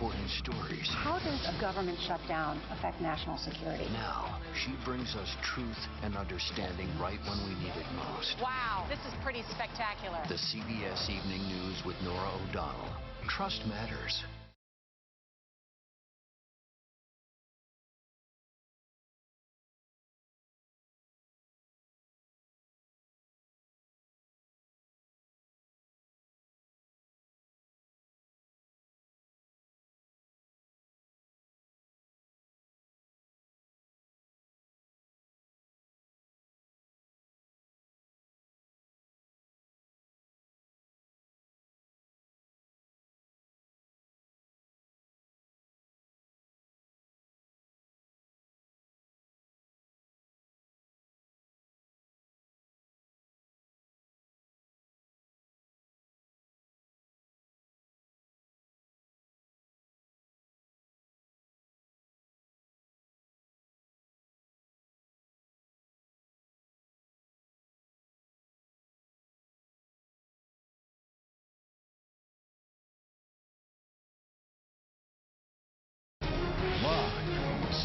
important stories. How does a government shutdown affect national security? Now, she brings us truth and understanding right when we need it most. Wow, this is pretty spectacular. The CBS Evening News with Norah O'Donnell. Trust matters.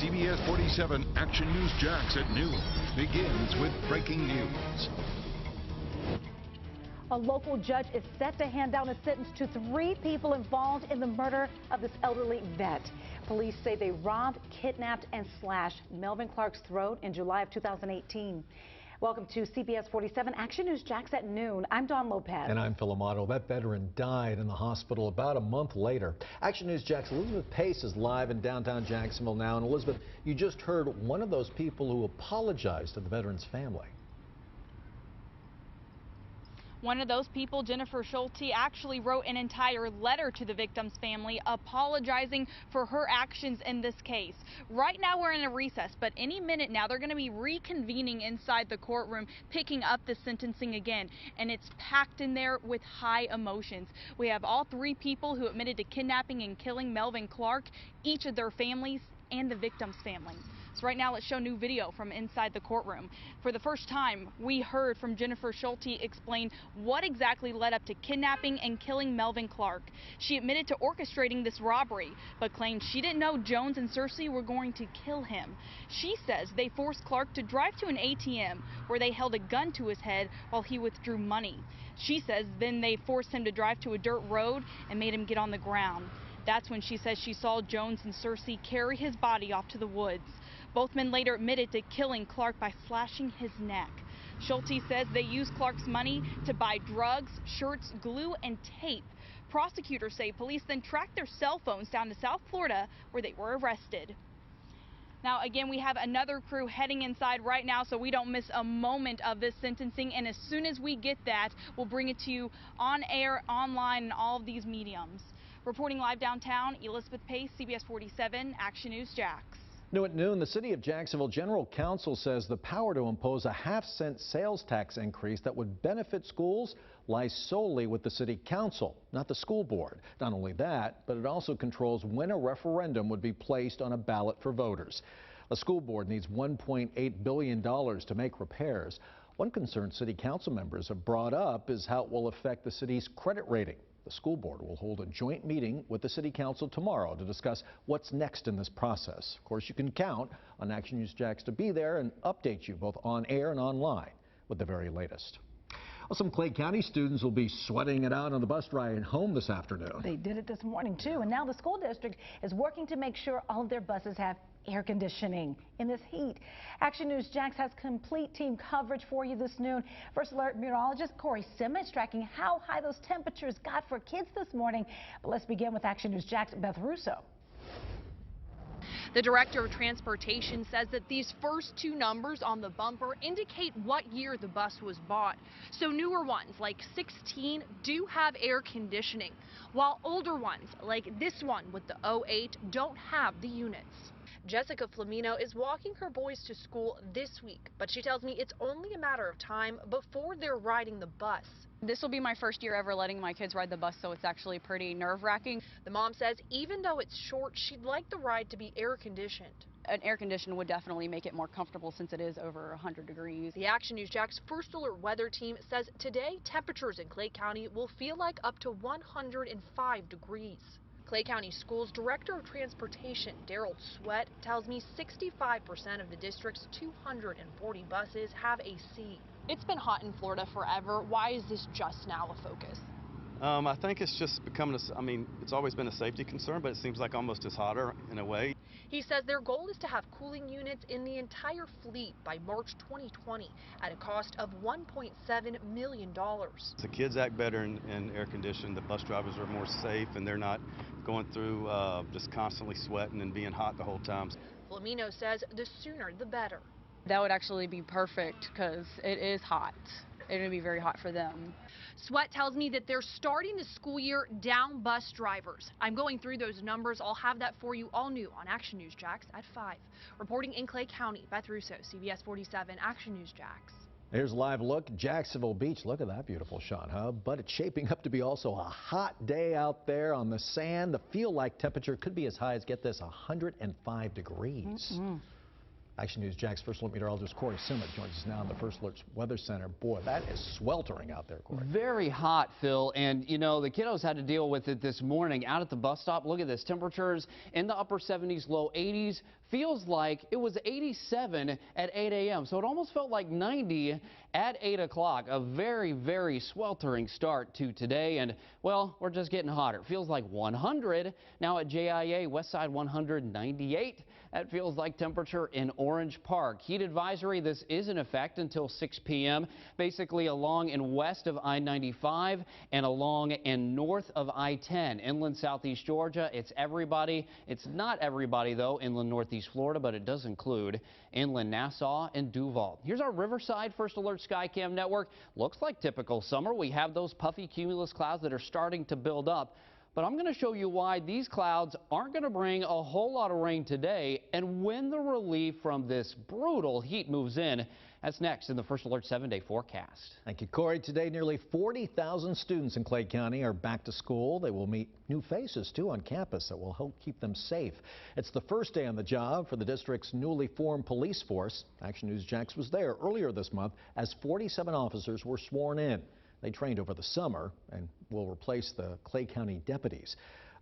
CBS 47 Action News Jax at noon begins with breaking news. A local judge is set to hand down a sentence to 3 people involved in the murder of this elderly vet. Police say they robbed, kidnapped, and slashed Melvin Clark's throat in July of 2018. Welcome to CBS 47 Action News Jax at noon. I'm Dawn Lopez. And I'm Phil Amato. That veteran died in the hospital about a month later. Action News Jax, Elizabeth Pace is live in downtown Jacksonville now. And Elizabeth, you just heard one of those people who apologized to the veteran's family. One of those people, Jennifer Schulte, actually wrote an entire letter to the victim's family apologizing for her actions in this case. Right now we're in a recess, but any minute now they're going to be reconvening inside the courtroom, picking up the sentencing again. And it's packed in there with high emotions. We have all 3 people who admitted to kidnapping and killing Melvin Clark, each of their families, and the victim's family. So right now let's show new video from inside the courtroom. For the first time, we heard from Jennifer Schulte explain what exactly led up to kidnapping and killing Melvin Clark. She admitted to orchestrating this robbery, but claimed she didn't know Jones and Cersei were going to kill him. She says they forced Clark to drive to an ATM where they held a gun to his head while he withdrew money. She says then they forced him to drive to a dirt road and made him get on the ground. That's when she says she saw Jones and Cersei carry his body off to the woods. Both men later admitted to killing Clark by slashing his neck. Schulte says they used Clark's money to buy drugs, shirts, glue, and tape. Prosecutors say police then tracked their cell phones down to South Florida where they were arrested. Now, again, we have another crew heading inside right now so we don't miss a moment of this sentencing. And as soon as we get that, we'll bring it to you on air, online, and all of these mediums. Reporting live downtown, Elizabeth Pace, CBS 47 Action News Jax. New at noon, the City of Jacksonville General Counsel says the power to impose a half-cent sales tax increase that would benefit schools lies solely with the City Council, not the school board. Not only that, but it also controls when a referendum would be placed on a ballot for voters. A school board needs $1.8 billion to make repairs. One concern City Council members have brought up is how it will affect the city's credit rating. The school board will hold a joint meeting with the City Council tomorrow to discuss what's next in this process. Of course, you can count on Action News Jax to be there and update you both on air and online with the very latest. Well, some Clay County students will be sweating it out on the bus ride home this afternoon. They did it this morning, too. And now the school district is working to make sure all of their buses have air conditioning in this heat. Action News Jax has complete team coverage for you this noon. First Alert meteorologist Corey Simmons tracking how high those temperatures got for kids this morning. But let's begin with Action News Jax Beth Russo. The director of transportation says that these first 2 numbers on the bumper indicate what year the bus was bought. So newer ones like 16 do have air conditioning, while older ones like this one with the 08 don't have the units. Jessica Flamino is walking her boys to school this week, but she tells me it's only a matter of time before they're riding the bus. This will be my first year ever letting my kids ride the bus, so it's actually pretty nerve-wracking. The mom says even though it's short, she'd like the ride to be air-conditioned. An air conditioner would definitely make it more comfortable since it is over 100 degrees. The Action News Jax First Alert weather team says today temperatures in Clay County will feel like up to 105 degrees. Clay County Schools Director of Transportation Daryl Sweat tells me 65% of the district's 240 buses have AC. It's been hot in Florida forever. Why is this just now a focus? I think it's just becoming it's always been a safety concern, but it seems like almost as hotter in a way. He says their goal is to have cooling units in the entire fleet by March 2020 at a cost of $1.7 million. The kids act better in air conditioning. The bus drivers are more safe, and they're not going through just constantly sweating and being hot the whole time. Flamino says the sooner the better. That would actually be perfect because it is hot. It would be very hot for them. Sweat tells me that they're starting the school year down bus drivers. I'm going through those numbers. I'll have that for you all new on Action News Jax at 5. Reporting in Clay County, Beth Russo, CBS47 Action News Jax. Here's a live look, Jacksonville Beach. Look at that beautiful shot, huh? But it's shaping up to be also a hot day out there on the sand. The feel-like temperature could be as high as, get this, 105 degrees. Action News Jax First Alert meteorologist Corey Simmet joins us now in the First Alert's Weather Center. Boy, that is sweltering out there, Corey. Very hot, Phil. And, you know, the kiddos had to deal with it this morning out at the bus stop. Look at this. Temperatures in the upper 70s, low 80s. Feels like it was 87 at 8 a.m. So it almost felt like 90 at 8 o'clock. A very, very sweltering start to today. And, well, we're just getting hotter. It feels like 100 now at JIA. Westside 198. That feels like temperature in Orange Park. Heat advisory, this is in effect until 6 p.m. Basically along and west of I-95 and along and north of I-10. Inland Southeast Georgia, it's everybody. It's not everybody, though, inland Northeast Florida, but it does include inland Nassau and Duval. Here's our Riverside First Alert Skycam network. Looks like typical summer. We have those puffy cumulus clouds that are starting to build up. But I'm going to show you why these clouds aren't going to bring a whole lot of rain today and when the relief from this brutal heat moves in. That's next in the First Alert 7-day forecast. Thank you, Corey. Today, nearly 40,000 students in Clay County are back to school. They will meet new faces, too, on campus that will help keep them safe. It's the first day on the job for the district's newly formed police force. Action News Jax was there earlier this month as 47 officers were sworn in. They trained over the summer and will replace the Clay County deputies.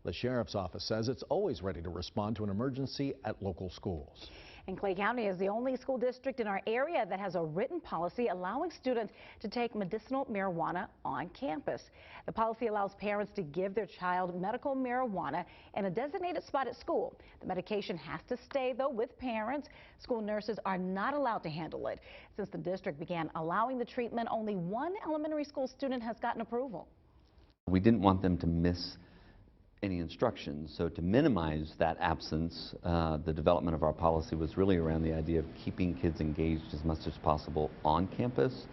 The sheriff's office says it's always ready to respond to an emergency at local schools. And Clay County is the only school district in our area that has a written policy allowing students to take medicinal marijuana on campus. The policy allows parents to give their child medical marijuana in a designated spot at school. The medication has to stay, though, with parents. School nurses are not allowed to handle it. Since the district began allowing the treatment, only one elementary school student has gotten approval. We didn't want them to miss any instructions, so to minimize that absence, the development of our policy was really around the idea of keeping kids engaged as much as possible on campus.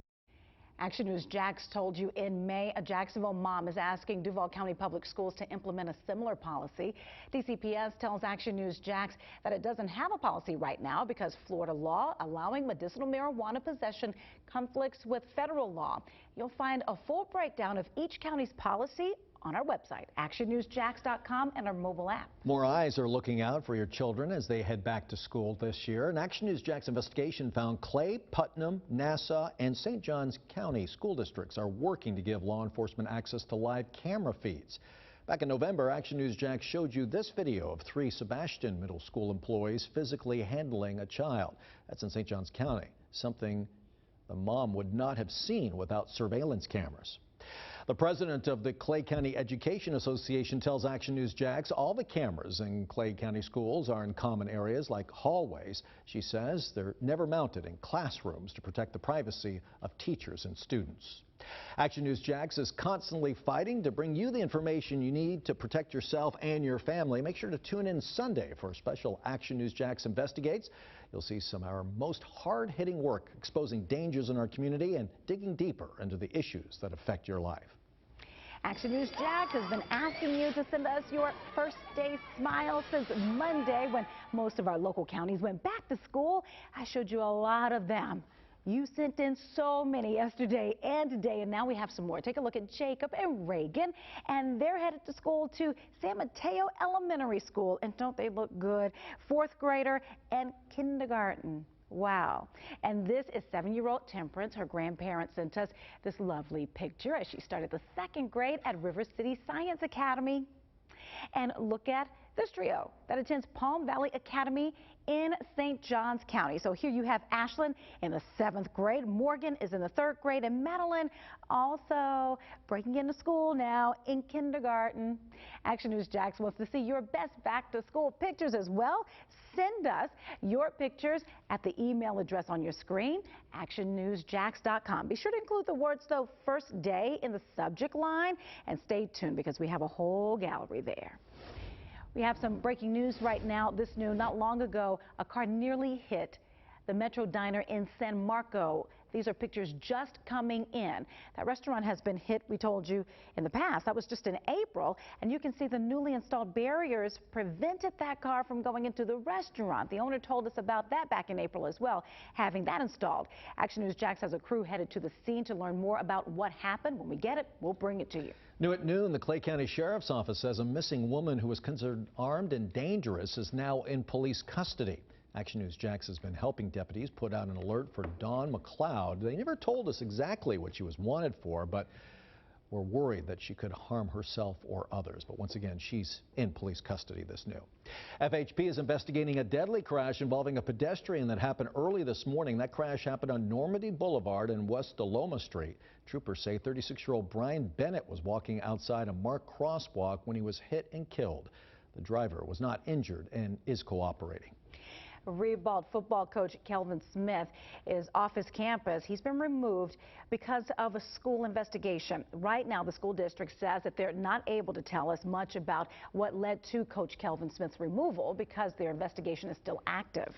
Action News Jax told you in May, a Jacksonville mom is asking Duval County Public Schools to implement a similar policy. DCPS tells Action News Jax that it doesn't have a policy right now because Florida law allowing medicinal marijuana possession conflicts with federal law. You'll find a full breakdown of each county's policy on our website, actionnewsjax.com, and our mobile app. More eyes are looking out for your children as they head back to school this year. An Action News Jax investigation found Clay, Putnam, Nassau, and St. Johns County school districts are working to give law enforcement access to live camera feeds. Back in November, Action News Jax showed you this video of 3 Sebastian Middle School employees physically handling a child. That's in St. Johns County, something the mom would not have seen without surveillance cameras. The president of the Clay County Education Association tells Action News Jax all the cameras in Clay County schools are in common areas like hallways. She says they're never mounted in classrooms to protect the privacy of teachers and students. Action News Jax is constantly fighting to bring you the information you need to protect yourself and your family. Make sure to tune in Sunday for a special Action News Jax Investigates. You'll see some of our most hard-hitting work exposing dangers in our community and digging deeper into the issues that affect your life. Action News Jax has been asking you to send us your first day smile since Monday when most of our local counties went back to school. I showed you a lot of them. You sent in so many yesterday and today, and now we have some more. Take a look at Jacob and Reagan, and they're headed to school to San Mateo Elementary School. And don't they look good? 4th grader and kindergarten. Wow. And this is 7-year-old Temperance. Her grandparents sent us this lovely picture as she started the 2nd grade at River City Science Academy. And look at this trio that attends Palm Valley Academy in St. Johns County. So here you have Ashlyn in the 7th grade, Morgan is in the 3rd grade, and Madeline also breaking into school now in kindergarten. Action News Jax wants to see your best back to school pictures as well. Send us your pictures at the email address on your screen, actionnewsjax.com. Be sure to include the words, though, first day in the subject line, and stay tuned because we have a whole gallery there. We have some breaking news right now. This noon, not long ago, a car nearly hit the Metro Diner in San Marco. These are pictures just coming in. That restaurant has been hit, we told you, in the past. That was just in April. And you can see the newly installed barriers prevented that car from going into the restaurant. The owner told us about that back in April as well, having that installed. Action News Jax has a crew headed to the scene to learn more about what happened. When we get it, we'll bring it to you. New at noon, the Clay County Sheriff's Office says a missing woman who was considered armed and dangerous is now in police custody. Action News Jax has been helping deputies put out an alert for Dawn McLeod. They never told us exactly what she was wanted for, but we're worried that she could harm herself or others. But once again, she's in police custody this noon. FHP is investigating a deadly crash involving a pedestrian that happened early this morning. That crash happened on Normandy Boulevard and West Deloma Street. Troopers say 36-year-old Brian Bennett was walking outside a marked crosswalk when he was hit and killed. The driver was not injured and is cooperating. Ribault football coach Kelvin Smith is off his campus. He's been removed because of a school investigation. Right now, the school district says that they're not able to tell us much about what led to Coach Kelvin Smith's removal because their investigation is still active.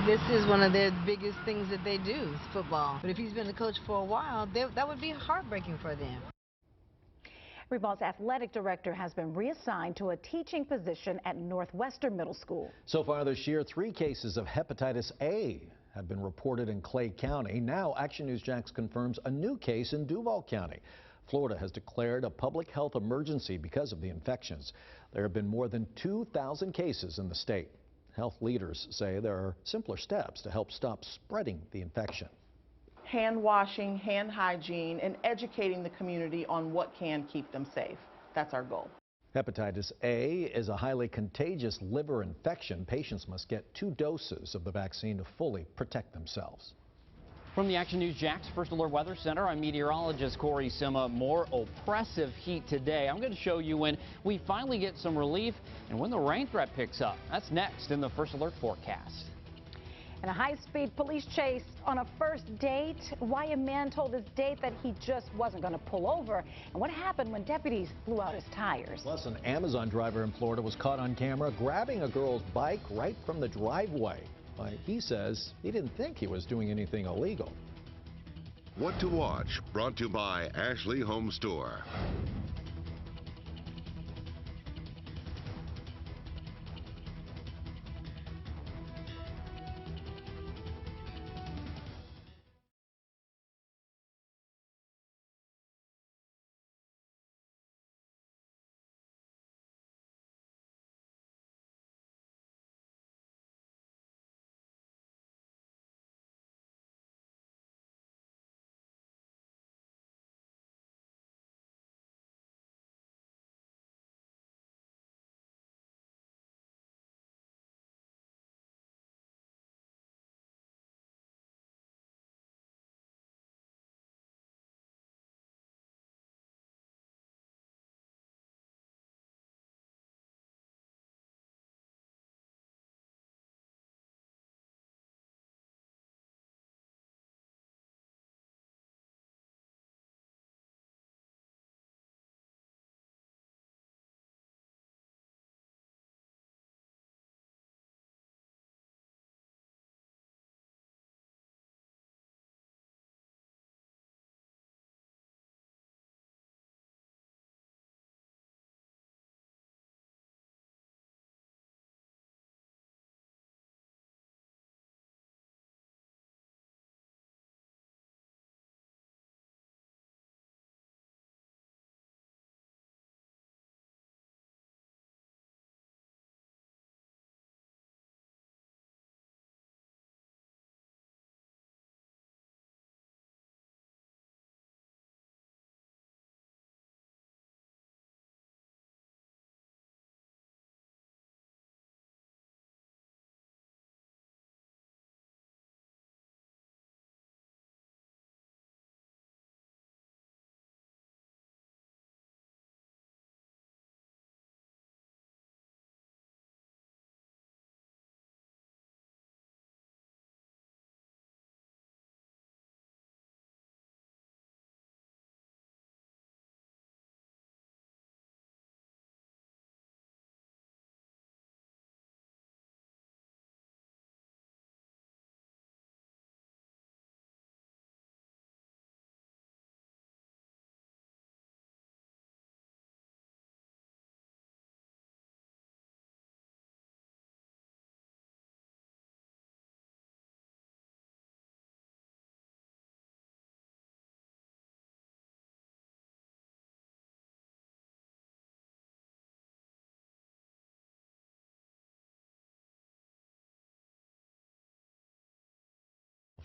This is one of their biggest things that they do, is football. But if he's been a coach for a while, that would be heartbreaking for them. Ribault's athletic director has been reassigned to a teaching position at Northwestern Middle School. So far this year, 3 cases of hepatitis A have been reported in Clay County. Now, Action News Jax confirms a new case in Duval County. Florida has declared a public health emergency because of the infections. There have been more than 2,000 cases in the state. Health leaders say there are simpler steps to help stop spreading the infection. Hand washing, hand hygiene, and educating the community on what can keep them safe. That's our goal. Hepatitis A is a highly contagious liver infection. Patients must get 2 doses of the vaccine to fully protect themselves. From the Action News Jax First Alert Weather Center, I'm meteorologist Corey Sima. More oppressive heat today. I'm going to show you when we finally get some relief and when the rain threat picks up. That's next in the First Alert Forecast. And a high-speed police chase on a first date. Why a man told his date that he just wasn't going to pull over. And what happened when deputies blew out his tires. Plus, an Amazon driver in Florida was caught on camera grabbing a girl's bike right from the driveway. He says he didn't think he was doing anything illegal. What to watch, brought to you by Ashley Home Store.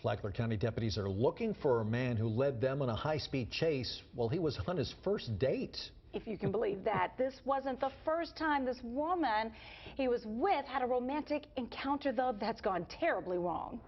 Flagler County deputies are looking for a man who led them on a high-speed chase while he was on his first date. If you can believe that. This wasn't the first time this woman he was with had a romantic encounter, though, that's gone terribly wrong.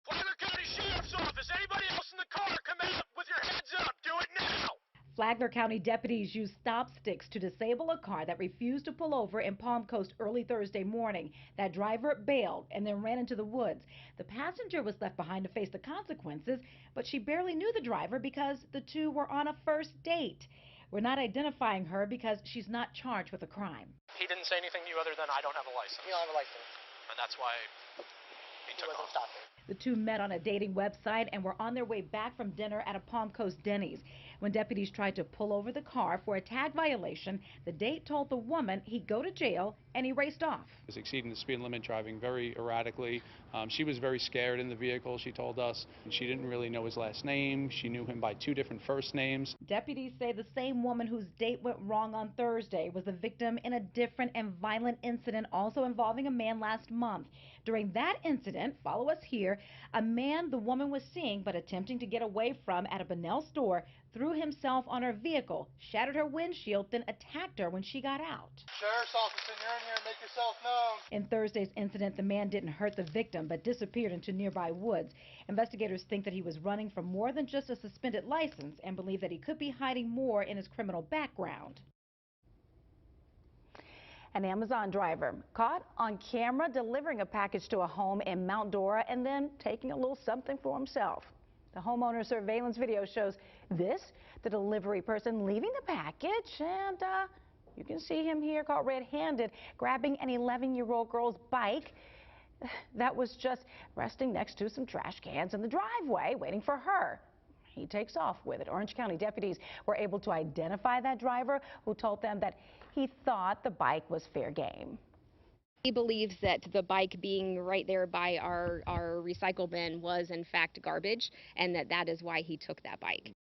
Flagler County Sheriff's Office, anybody else in the car, come out with your heads up. Do it now. Flagler County deputies used stop sticks to disable a car that refused to pull over in Palm Coast early Thursday morning. That driver bailed and then ran into the woods. The passenger was left behind to face the consequences, but she barely knew the driver because the two were on a first date. We're not identifying her because she's not charged with a crime. He didn't say anything to you other than I don't have a license. You don't have a license. And that's why he took off. Stopping. The two met on a dating website and were on their way back from dinner at a Palm Coast Denny's. When deputies tried to pull over the car for a tag violation, the date told the woman he'd go to jail and he raced off. He was exceeding the speed limit, driving very erratically. She was very scared in the vehicle, she told us. She didn't really know his last name. She knew him by 2 different first names. Deputies say the same woman whose date went wrong on Thursday was the victim in a different and violent incident also involving a man last month. During that incident, follow us here, a man the woman was seeing but attempting to get away from at a Bunnell store threw himself on her vehicle, shattered her windshield, then attacked her when she got out. Sheriff's Officer, you're in here. Make yourself known. In Thursday's incident, the man didn't hurt the victim but disappeared into nearby woods. Investigators think that he was running from more than just a suspended license and believe that he could be hiding more in his criminal background. An Amazon driver caught on camera delivering a package to a home in Mount Dora and then taking a little something for himself. The homeowner surveillance video shows this, the delivery person leaving the package, and you can see him here caught red-handed grabbing an 11-year-old girl's bike that was just resting next to some trash cans in the driveway waiting for her. He takes off with it. Orange County deputies were able to identify that driver, who told them that he thought the bike was fair game. He believes that the bike being right there by our recycle bin was in fact garbage, and that is why he took that bike.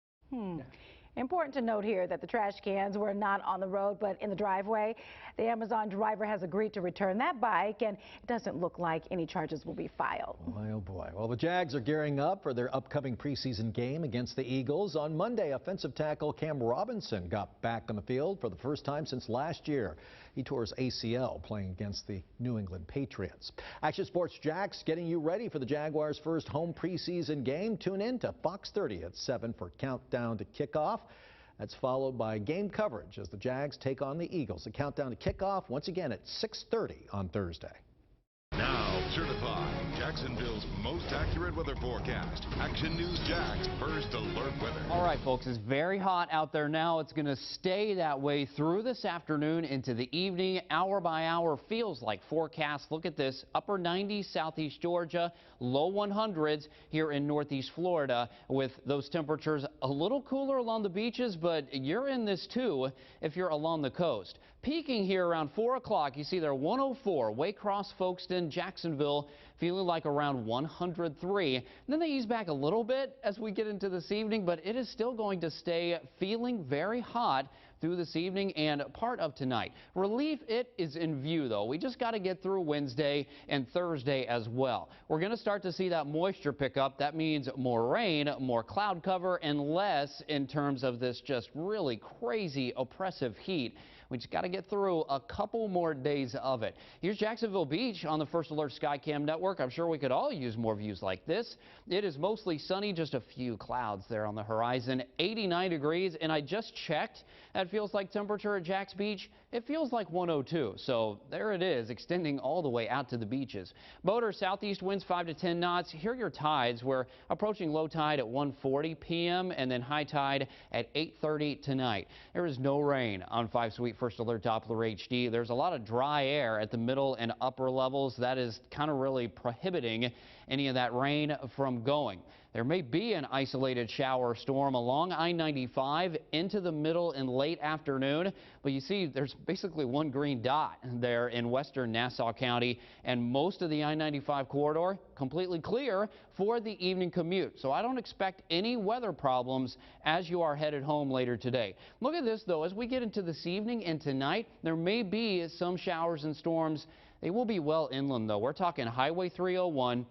Important to note here that the trash cans were not on the road but in the driveway. The Amazon driver has agreed to return that bike, and it doesn't look like any charges will be filed. Boy, oh boy. Well, the Jags are gearing up for their upcoming preseason game against the Eagles. On Monday, offensive tackle Cam Robinson got back on the field for the first time since last year. He tore his ACL playing against the New England Patriots. Action Sports Jax getting you ready for the Jaguars' first home preseason game. Tune in to Fox 30 at 7 for Countdown to Kickoff. That's followed by game coverage as the Jags take on the Eagles. The Countdown to Kickoff once again at 6:30 on Thursday. Now certified Jacksonville's most accurate weather forecast. Action News Jax First Alert Weather. All right, folks, it's very hot out there now. It's going to stay that way through this afternoon into the evening. Hour by hour feels like forecast. Look at this. Upper 90s, southeast Georgia, low 100s here in northeast Florida, with those temperatures a little cooler along the beaches, but you're in this too if you're along the coast. Peaking here around 4 o'clock, you see there 104, Waycross, Folkestone, Jacksonville, feeling like around 103. And then they ease back a little bit as we get into this evening, but it is still going to stay feeling very hot through this evening and part of tonight. Relief, it is in view, though. We just got to get through Wednesday and Thursday as well. We're going to start to see that moisture pick up. That means more rain, more cloud cover, and less in terms of this just really crazy, oppressive heat. We just got to get through a couple more days of it. Here's Jacksonville Beach on the First Alert Skycam network. I'm sure we could all use more views like this. It is mostly sunny, just a few clouds there on the horizon. 89 degrees, and I just checked. That feels like temperature at Jax Beach. It feels like 102. So there it is, extending all the way out to the beaches. Boaters, southeast winds 5 to 10 knots. Here are your tides. We're approaching low tide at 1:40 p.m. and then high tide at 8:30 tonight. There is no rain on 5 Sweet First Alert Doppler HD. There's a lot of dry air at the middle and upper levels. That is kind of really prohibiting any of that rain from going. There may be an isolated shower storm along I-95 into the middle and late afternoon, but you see there's basically one green dot there in western Nassau County, and most of the I-95 corridor completely clear for the evening commute. So I don't expect any weather problems as you are headed home later today. Look at this, though. As we get into this evening and tonight, there may be some showers and storms. They will be well inland, though. We're talking Highway 301,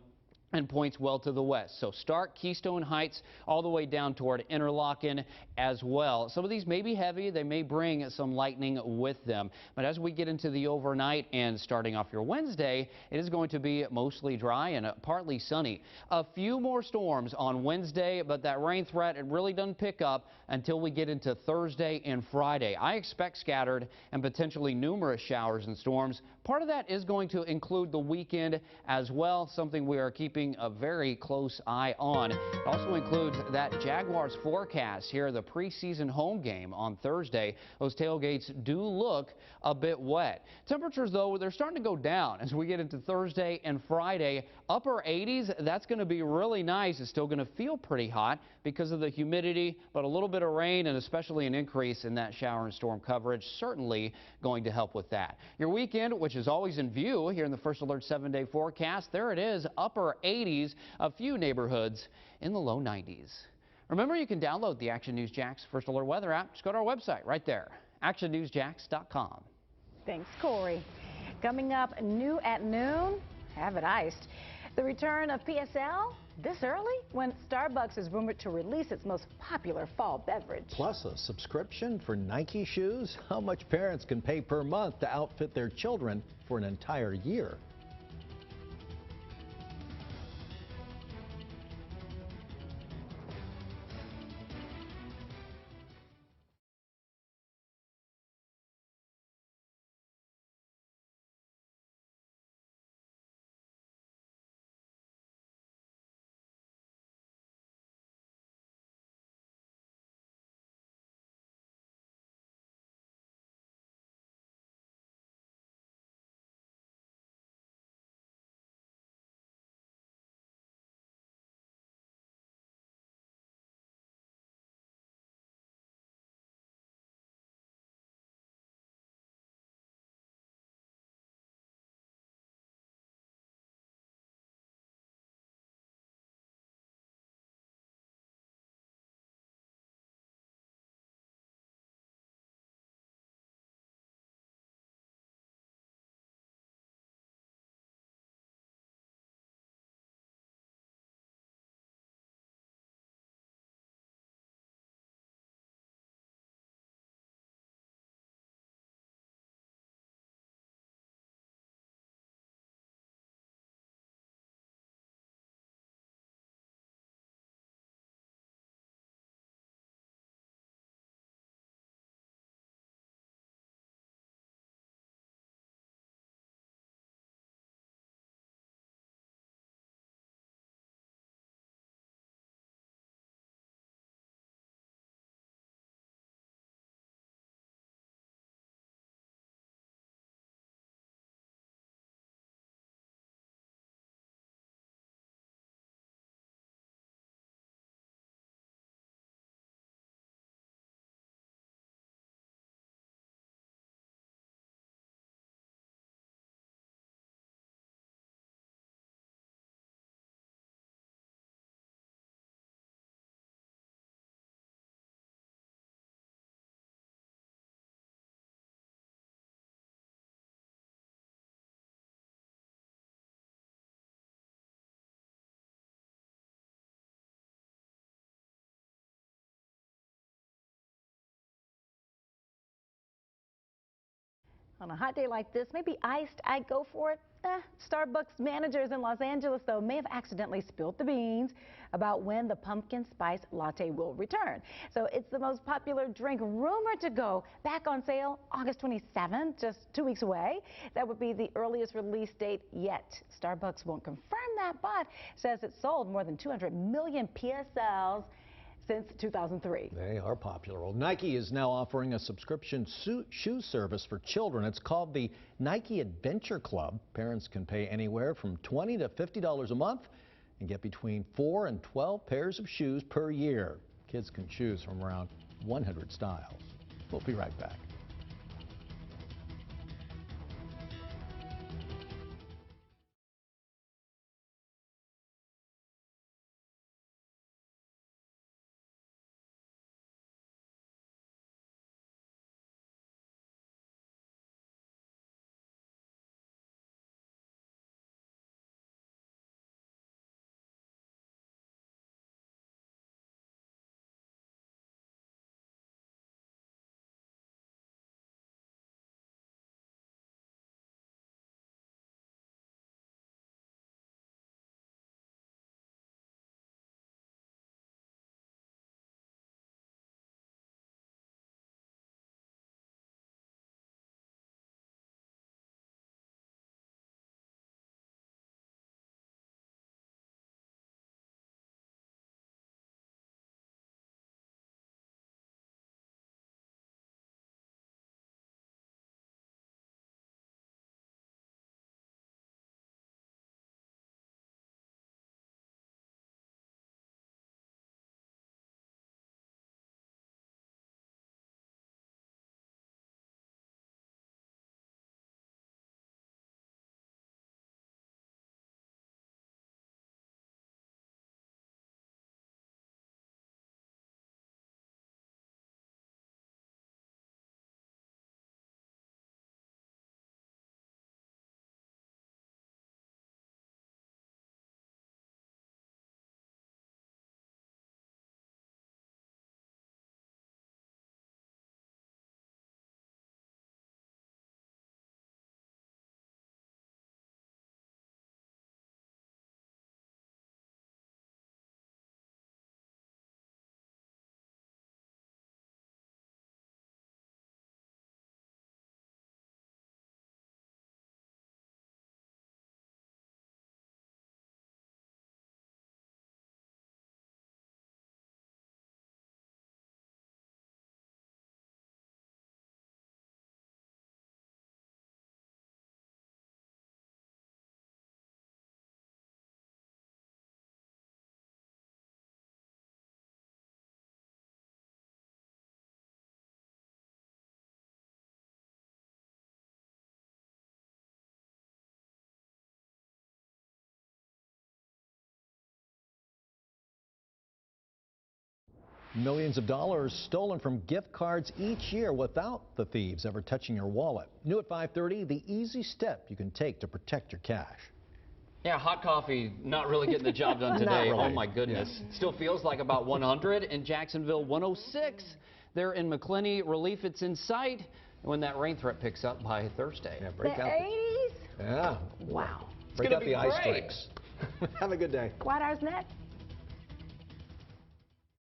and points well to the west. So Stark, Keystone Heights, all the way down toward Interlochen as well. Some of these may be heavy. They may bring some lightning with them. But as we get into the overnight and starting off your Wednesday, it is going to be mostly dry and partly sunny. A few more storms on Wednesday, but that rain threat, it really doesn't pick up until we get into Thursday and Friday. I expect scattered and potentially numerous showers and storms. Part of that is going to include the weekend as well, something we are keeping a very close eye on. It also includes that Jaguars forecast here, the preseason home game on Thursday. Those tailgates do look a bit wet. Temperatures, though, they're starting to go down as we get into Thursday and Friday. Upper 80s, that's going to be really nice. It's still going to feel pretty hot because of the humidity, but a little bit of rain and especially an increase in that shower and storm coverage certainly going to help with that. Your weekend, which is always in view here in the First Alert 7-day forecast, there it is, upper 80s, a few neighborhoods in the low 90s. Remember, you can download the Action News Jax First Alert weather app. Just go to our website right there, actionnewsjax.com. Thanks, Corey. Coming up new at noon, have it iced. The return of PSL this early when Starbucks is rumored to release its most popular fall beverage. Plus a subscription for Nike shoes. How much parents can pay per month to outfit their children for an entire year. On a hot day like this, maybe iced, I'd go for it. Starbucks managers in Los Angeles, though, may have accidentally spilled the beans about when the pumpkin spice latte will return. So it's the most popular drink rumored to go back on sale August 27th, just 2 weeks away. That would be the earliest release date yet. Starbucks won't confirm that, but says it sold more than 200 million PSLs since 2003. They are popular. Well, Nike is now offering a subscription shoe service for children. It's called the Nike Adventure Club. Parents can pay anywhere from $20 to $50 a month and get between 4 and 12 pairs of shoes per year. Kids can choose from around 100 styles. We'll be right back. Millions of dollars stolen from gift cards each year without the thieves ever touching your wallet. New at 5:30, the easy step you can take to protect your cash. Yeah, hot coffee not really getting the job done today. Really. Oh my goodness. Yeah. Still feels like about 100 in Jacksonville, 106 there in McClenny. Relief, it's in sight when that rain threat picks up by Thursday. Yeah, break the out 80s? Yeah. Wow. Break out the ice drinks. Have a good day. White House next.